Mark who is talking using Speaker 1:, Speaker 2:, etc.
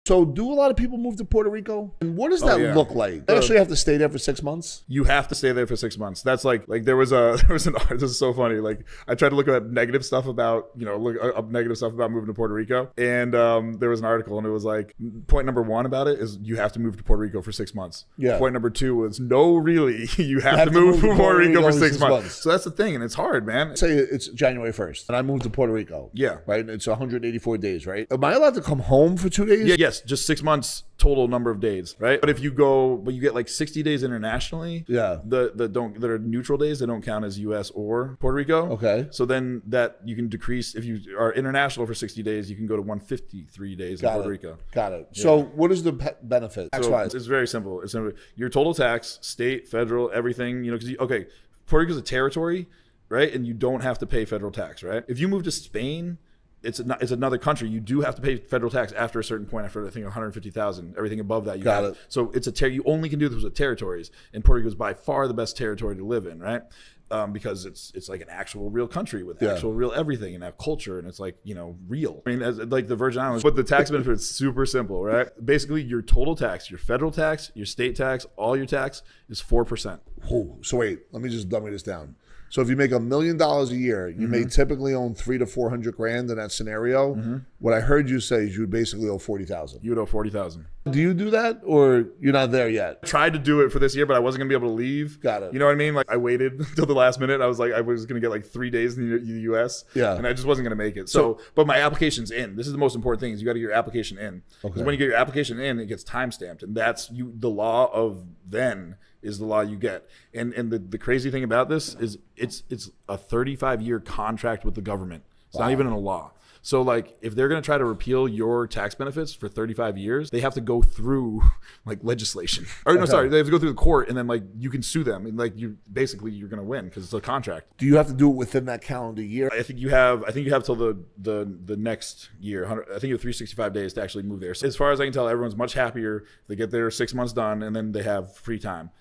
Speaker 1: So do a lot of people move to Puerto Rico? And what does that look like? They actually have to stay there for 6 months?
Speaker 2: You have to stay there for 6 months. That's like there was an this is so funny. Like I tried to look at negative stuff about, look up negative stuff about moving to Puerto Rico. And there was an article and it was like, point number 1 about it is you have to move to Puerto Rico for 6 months. Yeah. Point number 2 was no, really, you have to move to Puerto Rico for 6 months. So that's the thing. And it's hard, man.
Speaker 1: Say it's January 1st and I moved to Puerto Rico.
Speaker 2: Yeah.
Speaker 1: Right. And it's 184 days, right? Am I allowed to come home for 2 days?
Speaker 2: Yeah, yes. Just 6 months total number of days, right? But if you you get like 60 days internationally. Yeah. That are neutral days, they don't count as US or Puerto Rico. Okay. So then that you can decrease, if you are international for 60 days, you can go to 153 days in Puerto Rico.
Speaker 1: Got it. Yeah. So what is the benefit?
Speaker 2: So it's very simple. It's simple. Your total tax, state, federal, everything, because Puerto Rico is a territory, right? And you don't have to pay federal tax, right? If you move to Spain, it's another country. You do have to pay federal tax after a certain point, after I think 150,000. Everything above that, you got it. So it's you only can do this with territories, and Puerto Rico is by far the best territory to live in, right? Because it's like an actual real country with actual real everything and have culture, and it's like real. I mean, like the Virgin Islands, but the tax benefit is super simple, right? Basically, your total tax, your federal tax, your state tax, all your tax is 4%.
Speaker 1: Oh, so wait, let me just dummy this down. So if you make $1 million a year, you may typically own 300 to 400 grand in that scenario. What I heard you say is you would basically owe 40,000.
Speaker 2: You would owe 40,000.
Speaker 1: Do you do that, or you're not there yet?
Speaker 2: I tried to do it for this year, but I wasn't gonna be able to leave. Got it. You know what I mean? Like I waited until the last minute. I was gonna get like 3 days in the U.S. Yeah, and I just wasn't gonna make it. So, but my application's in. This is the most important thing: is you got to get your application in. Because when you get your application in, it gets time stamped, and that's the law of then. Is the law you get. And the crazy thing about this is it's a 35-year contract with the government. It's not even in a law. So like if they're going to try to repeal your tax benefits for 35 years, they have to go through like legislation. Or no, sorry, they have to go through the court, and then like you can sue them, and like you're going to win because it's a contract.
Speaker 1: Do you have to do it within that calendar year?
Speaker 2: I think you have till the next year. I think you have 365 days to actually move there. So as far as I can tell, everyone's much happier if they get their 6 months done and then they have free time.